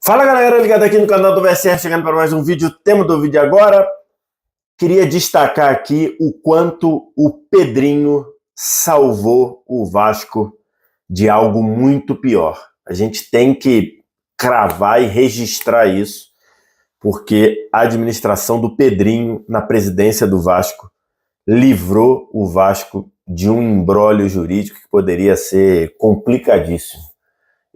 Fala galera, ligado aqui no canal do VSR, chegando para mais um vídeo. O tema do vídeo agora, queria destacar aqui o quanto o Pedrinho salvou o Vasco de algo muito pior. A gente tem que cravar e registrar isso, porque a administração do Pedrinho na presidência do Vasco livrou o Vasco de um imbróglio jurídico que poderia ser complicadíssimo.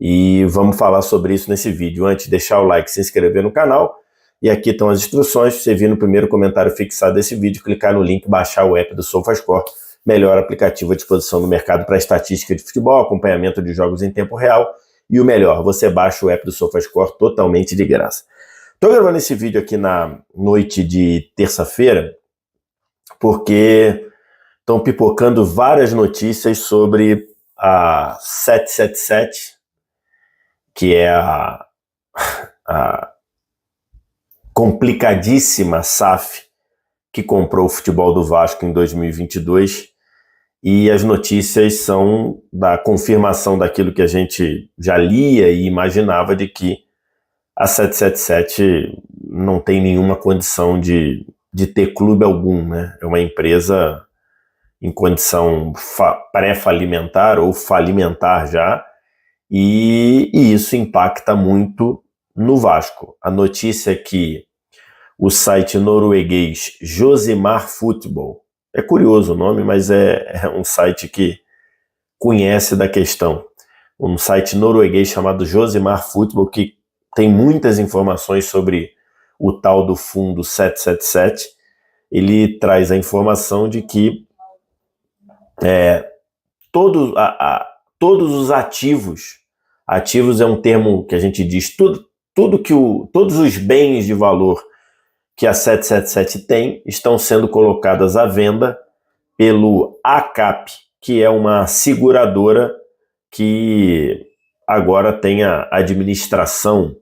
E vamos falar sobre isso nesse vídeo. Antes, deixar o like, se inscrever no canal. E aqui estão as instruções. Você vir no primeiro comentário fixado desse vídeo, clicar no link, baixar o app do SofaScore, melhor aplicativo à disposição do mercado para estatística de futebol, acompanhamento de jogos em tempo real. E o melhor, você baixa o app do SofaScore totalmente de graça. Estou gravando esse vídeo aqui na noite de terça-feira, porque estão pipocando várias notícias sobre a 777, que é a complicadíssima SAF que comprou o futebol do Vasco em 2022, e as notícias são da confirmação daquilo que a gente já lia e imaginava, de que a 777 não tem nenhuma condição de ter clube algum, né? É uma empresa em condição pré-falimentar ou falimentar já, e isso impacta muito no Vasco. A notícia é que o site norueguês Josimar Futebol, é curioso o nome, mas é um site que conhece da questão, um site norueguês chamado Josimar Futebol, que tem muitas informações sobre o tal do fundo 777, ele traz a informação de que todos os ativos é um termo que a gente diz, todos os bens de valor que a 777 tem estão sendo colocados à venda pelo ACAP, que é uma seguradora que agora tem a administração,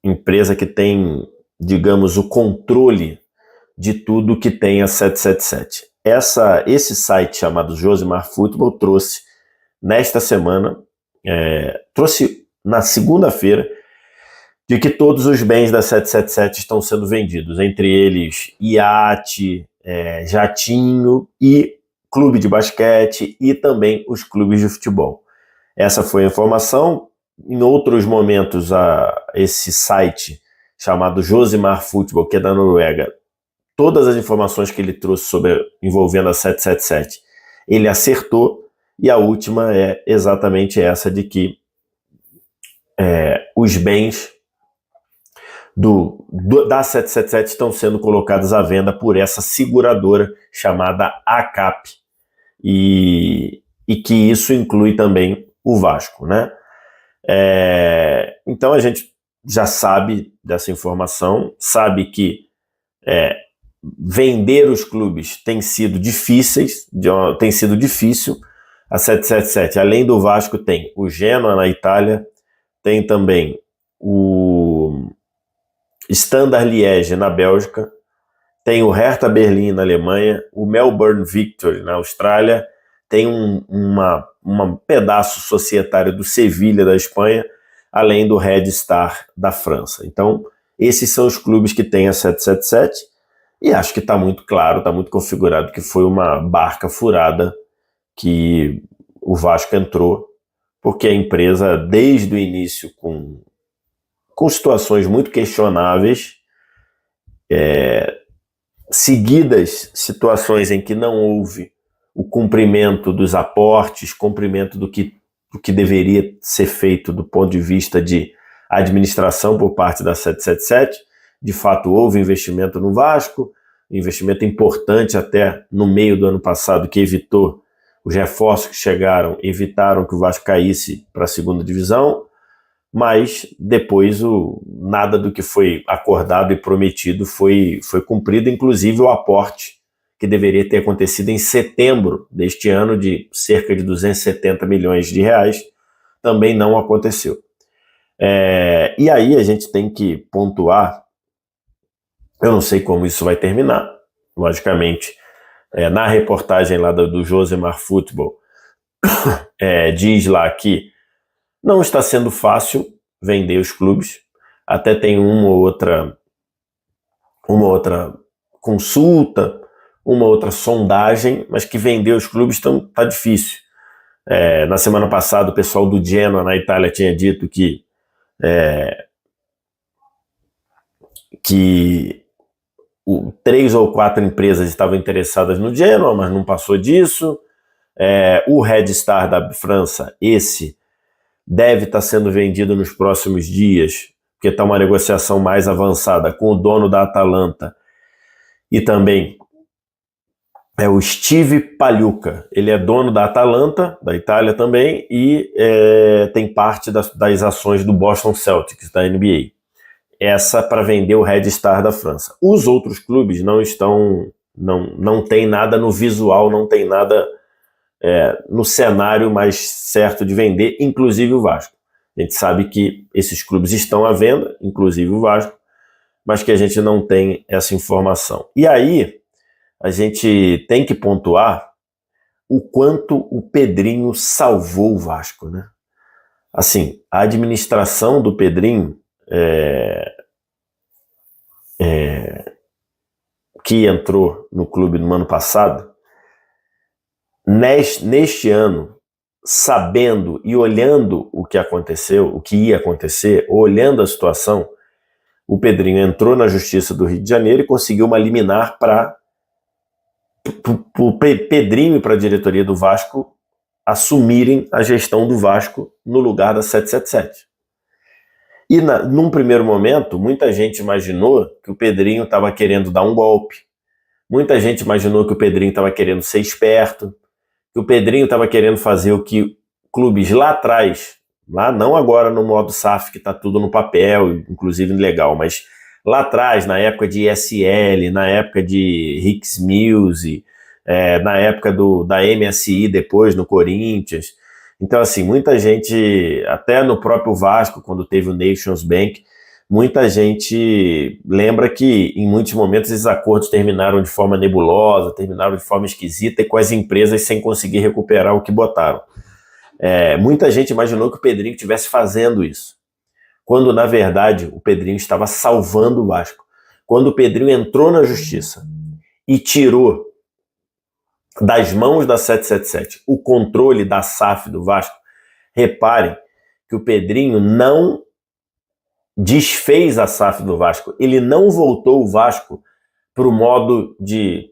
empresa que tem, digamos, o controle de tudo que tem a 777. Esse site chamado Josimar Futebol trouxe nesta semana, trouxe na segunda-feira, de que todos os bens da 777 estão sendo vendidos, entre eles iate, jatinho e clube de basquete e também os clubes de futebol. Essa foi a informação. Em outros momentos, esse site chamado Josimar Futebol, que é da Noruega, todas as informações que ele trouxe envolvendo a 777, ele acertou, e a última é exatamente essa, de que os bens da 777 estão sendo colocados à venda por essa seguradora chamada ACAP, e que isso inclui também o Vasco, né? Então a gente já sabe dessa informação, sabe que vender os clubes tem sido difícil. A 777, além do Vasco, tem o Genoa na Itália, tem também o Standard Liège na Bélgica, tem o Hertha Berlim na Alemanha, o Melbourne Victory na Austrália, tem um pedaço societário do Sevilha da Espanha, além do Red Star da França. Então, esses são os clubes que tem a 777, e acho que está muito claro, está muito configurado que foi uma barca furada que o Vasco entrou, porque a empresa, desde o início, com situações muito questionáveis, seguidas situações em que não houve o cumprimento dos aportes, cumprimento do que deveria ser feito do ponto de vista de administração por parte da 777. De fato, houve investimento no Vasco, investimento importante até no meio do ano passado, que evitou, os reforços que chegaram evitaram que o Vasco caísse para a segunda divisão, mas depois nada do que foi acordado e prometido foi cumprido, inclusive o aporte que deveria ter acontecido em setembro deste ano, de cerca de 270 milhões de reais, também não aconteceu. E aí a gente tem que pontuar, eu não sei como isso vai terminar, logicamente, na reportagem lá do Josimar Futebol, diz lá que não está sendo fácil vender os clubes. Até tem uma ou outra consulta, uma outra sondagem, mas que vender os clubes tá difícil. Na semana passada, o pessoal do Genoa, na Itália, tinha dito que 3 ou 4 empresas estavam interessadas no Genoa, mas não passou disso. O Red Star da França, esse deve estar sendo vendido nos próximos dias, porque está uma negociação mais avançada com o dono da Atalanta e também o Steve Pagliuca. Ele é dono da Atalanta, da Itália também, e tem parte das ações do Boston Celtics, da NBA. Essa para vender o Red Star da França. Os outros clubes não tem nada no visual, não tem nada no cenário mais certo de vender, inclusive o Vasco. A gente sabe que esses clubes estão à venda, inclusive o Vasco, mas que a gente não tem essa informação. E aí, a gente tem que pontuar o quanto o Pedrinho salvou o Vasco, né? Assim, a administração do Pedrinho, que entrou no clube no ano passado, neste ano, sabendo e olhando o que aconteceu, o que ia acontecer, olhando a situação, o Pedrinho entrou na Justiça do Rio de Janeiro e conseguiu uma liminar para o Pedrinho e para a diretoria do Vasco assumirem a gestão do Vasco no lugar da 777. E num primeiro momento, muita gente imaginou que o Pedrinho estava querendo dar um golpe, muita gente imaginou que o Pedrinho estava querendo ser esperto, que o Pedrinho estava querendo fazer o que clubes lá atrás, lá não agora no modo SAF, que está tudo no papel, inclusive legal, mas lá atrás, na época de ISL, na época de Hicks Mills, na época da MSI depois, no Corinthians. Então, assim, muita gente, até no próprio Vasco, quando teve o Nations Bank, muita gente lembra que em muitos momentos esses acordos terminaram de forma nebulosa, terminaram de forma esquisita e com as empresas sem conseguir recuperar o que botaram. Muita gente imaginou que o Pedrinho estivesse fazendo isso, quando na verdade o Pedrinho estava salvando o Vasco. Quando o Pedrinho entrou na Justiça e tirou das mãos da 777 o controle da SAF do Vasco, reparem que o Pedrinho não desfez a SAF do Vasco, ele não voltou o Vasco para o modo de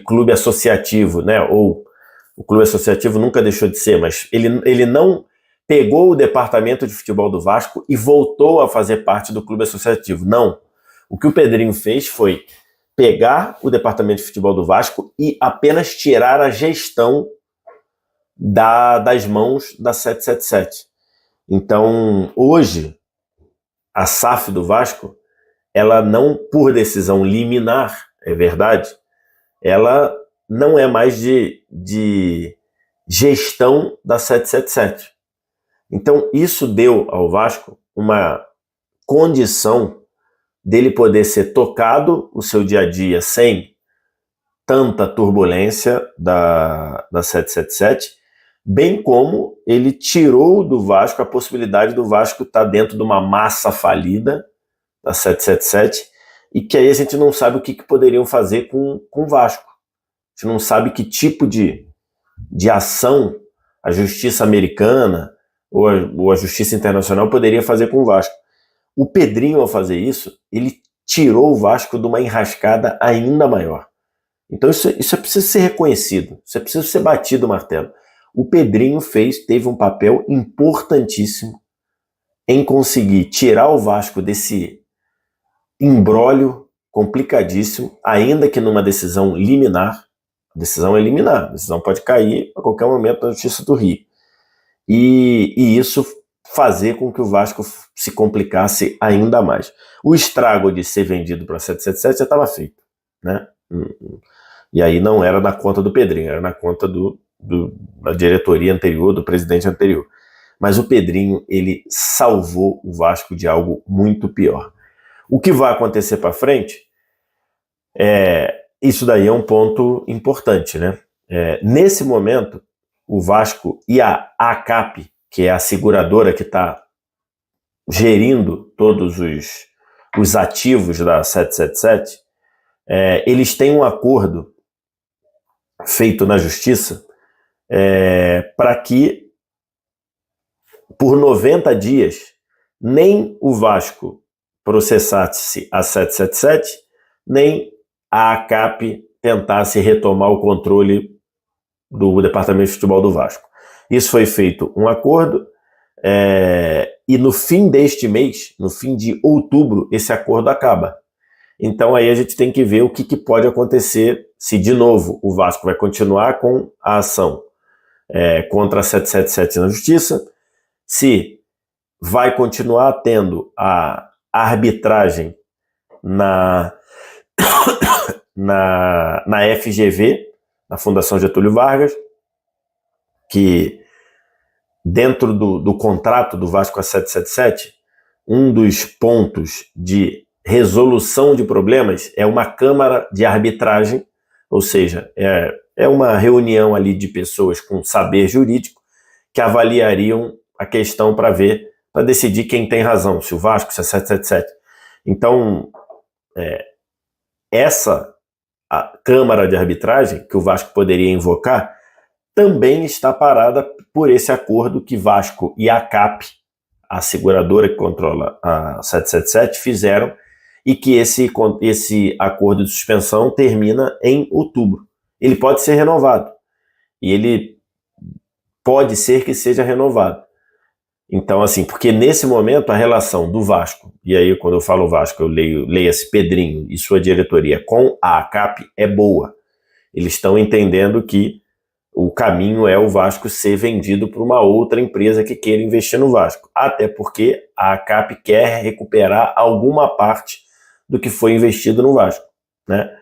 clube associativo, né? Ou o clube associativo nunca deixou de ser, mas ele não pegou o departamento de futebol do Vasco e voltou a fazer parte do clube associativo. Não. O que o Pedrinho fez foi pegar o departamento de futebol do Vasco e apenas tirar a gestão das mãos da 777. Então, hoje, a SAF do Vasco, ela não, por decisão liminar, é verdade, ela não é mais de gestão da 777. Então, isso deu ao Vasco uma condição dele poder ser tocado o seu dia a dia sem tanta turbulência da 777, bem como ele tirou do Vasco a possibilidade do Vasco estar dentro de uma massa falida da 777 e que aí a gente não sabe o que poderiam fazer com o Vasco. A gente não sabe que tipo de ação a justiça americana ou a justiça internacional poderia fazer com o Vasco. O Pedrinho, ao fazer isso, ele tirou o Vasco de uma enrascada ainda maior. Então isso é preciso ser reconhecido, isso é preciso ser batido o martelo. O Pedrinho teve um papel importantíssimo em conseguir tirar o Vasco desse imbróglio complicadíssimo, ainda que numa decisão liminar. A decisão é liminar, a decisão pode cair a qualquer momento na Justiça do Rio. E isso fazer com que o Vasco se complicasse ainda mais. O estrago de ser vendido para 777 já estava feito, né? E aí não era na conta do Pedrinho, era na conta da diretoria anterior, do presidente anterior. Mas o Pedrinho, ele salvou o Vasco de algo muito pior. O que vai acontecer para frente, isso daí é um ponto importante, né? Nesse momento, o Vasco e a ACAP, que é a seguradora que está gerindo todos os ativos da 777, eles têm um acordo feito na justiça para que, por 90 dias, nem o Vasco processasse a 777, nem a ACAP tentasse retomar o controle do Departamento de Futebol do Vasco. Isso foi feito um acordo, e no fim deste mês, no fim de outubro, esse acordo acaba. Então aí a gente tem que ver o que pode acontecer se, de novo, o Vasco vai continuar com a ação contra a 777 na justiça, se vai continuar tendo a arbitragem na FGV, na Fundação Getúlio Vargas, que dentro do contrato do Vasco com a 777, um dos pontos de resolução de problemas é uma câmara de arbitragem, ou seja, é uma reunião ali de pessoas com saber jurídico que avaliariam a questão para decidir quem tem razão, se o Vasco, se a 777. Então, a câmara de arbitragem que o Vasco poderia invocar também está parada por esse acordo que Vasco e a ACAP, a seguradora que controla a 777, fizeram, e que esse acordo de suspensão termina em outubro. Ele pode ser renovado, e ele pode ser que seja renovado. Então, assim, porque nesse momento a relação do Vasco, e aí quando eu falo Vasco, eu leia-se Pedrinho e sua diretoria com a ACAP, é boa. Eles estão entendendo que o caminho é o Vasco ser vendido para uma outra empresa que queira investir no Vasco. Até porque a ACAP quer recuperar alguma parte do que foi investido no Vasco, né?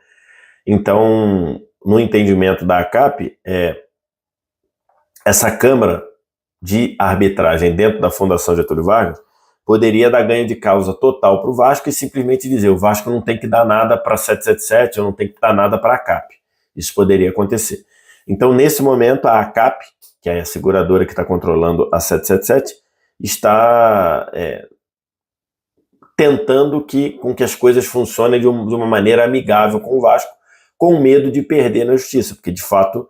Então, no entendimento da ACAP, essa Câmara de Arbitragem dentro da Fundação Getúlio Vargas poderia dar ganho de causa total para o Vasco e simplesmente dizer: o Vasco não tem que dar nada para 777, ou não tem que dar nada para a ACAP. Isso poderia acontecer. Então, nesse momento, a ACAP, que é a seguradora que está controlando a 777, está tentando com que as coisas funcionem de uma maneira amigável com o Vasco, com medo de perder na justiça, porque, de fato,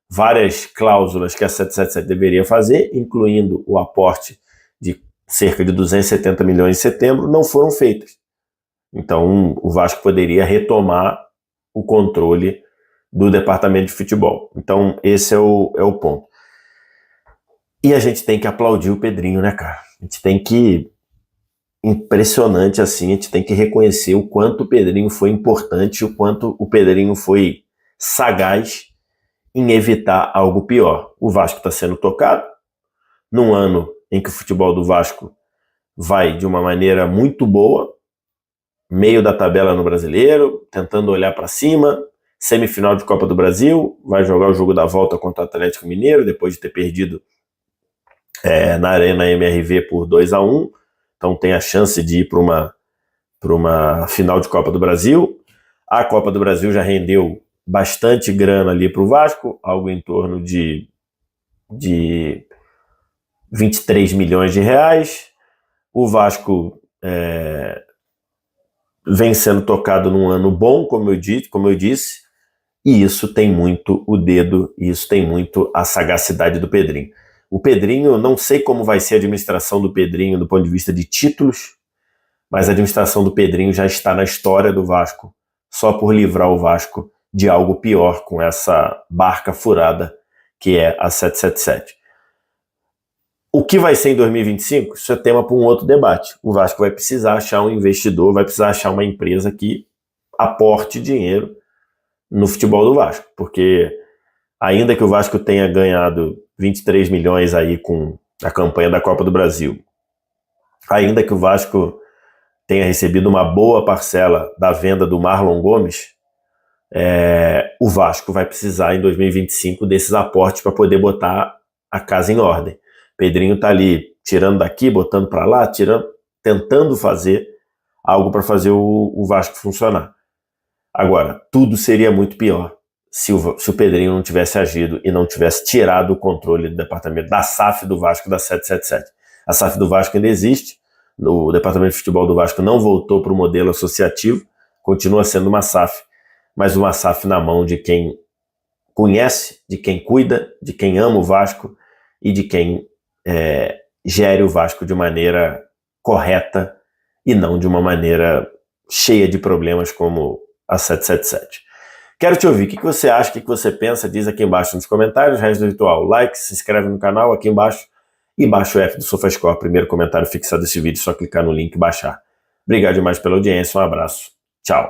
várias cláusulas que a 777 deveria fazer, incluindo o aporte de cerca de 270 milhões em setembro, não foram feitas. Então, o Vasco poderia retomar o controle do departamento de futebol. Então, esse é o ponto. E a gente tem que aplaudir o Pedrinho, né, cara? A gente tem que... Impressionante, assim, a gente tem que reconhecer o quanto o Pedrinho foi importante, o quanto o Pedrinho foi sagaz em evitar algo pior. O Vasco está sendo tocado num ano em que o futebol do Vasco vai de uma maneira muito boa, meio da tabela no Brasileiro, tentando olhar para cima, semifinal de Copa do Brasil, vai jogar o jogo da volta contra o Atlético Mineiro, depois de ter perdido na Arena MRV por 2-1, então tem a chance de ir para uma final de Copa do Brasil. A Copa do Brasil já rendeu bastante grana ali para o Vasco, algo em torno de 23 milhões de reais. O Vasco vem sendo tocado num ano bom, como eu disse, e isso tem muito o dedo, e isso tem muito a sagacidade do Pedrinho. O Pedrinho, não sei como vai ser a administração do Pedrinho do ponto de vista de títulos, mas a administração do Pedrinho já está na história do Vasco, só por livrar o Vasco de algo pior com essa barca furada que é a 777. O que vai ser em 2025? Isso é tema para um outro debate. O Vasco vai precisar achar um investidor, vai precisar achar uma empresa que aporte dinheiro no futebol do Vasco, porque ainda que o Vasco tenha ganhado 23 milhões aí com a campanha da Copa do Brasil, ainda que o Vasco tenha recebido uma boa parcela da venda do Marlon Gomes, o Vasco vai precisar em 2025 desses aportes para poder botar a casa em ordem. Pedrinho está ali tirando daqui, botando para lá, tentando fazer algo para fazer o Vasco funcionar. Agora, tudo seria muito pior se o Pedrinho não tivesse agido e não tivesse tirado o controle do departamento da SAF do Vasco da 777. A SAF do Vasco ainda existe, O departamento de futebol do Vasco não voltou para o modelo associativo, continua sendo uma SAF, mas uma SAF na mão de quem conhece, de quem cuida, de quem ama o Vasco e de quem gere o Vasco de maneira correta e não de uma maneira cheia de problemas como a 777. Quero te ouvir, o que você acha, o que você pensa, diz aqui embaixo nos comentários, resto do ritual, like, se inscreve no canal aqui embaixo e baixa o F do SofaScore, primeiro comentário fixado desse vídeo, só clicar no link e baixar. Obrigado demais pela audiência, um abraço, tchau.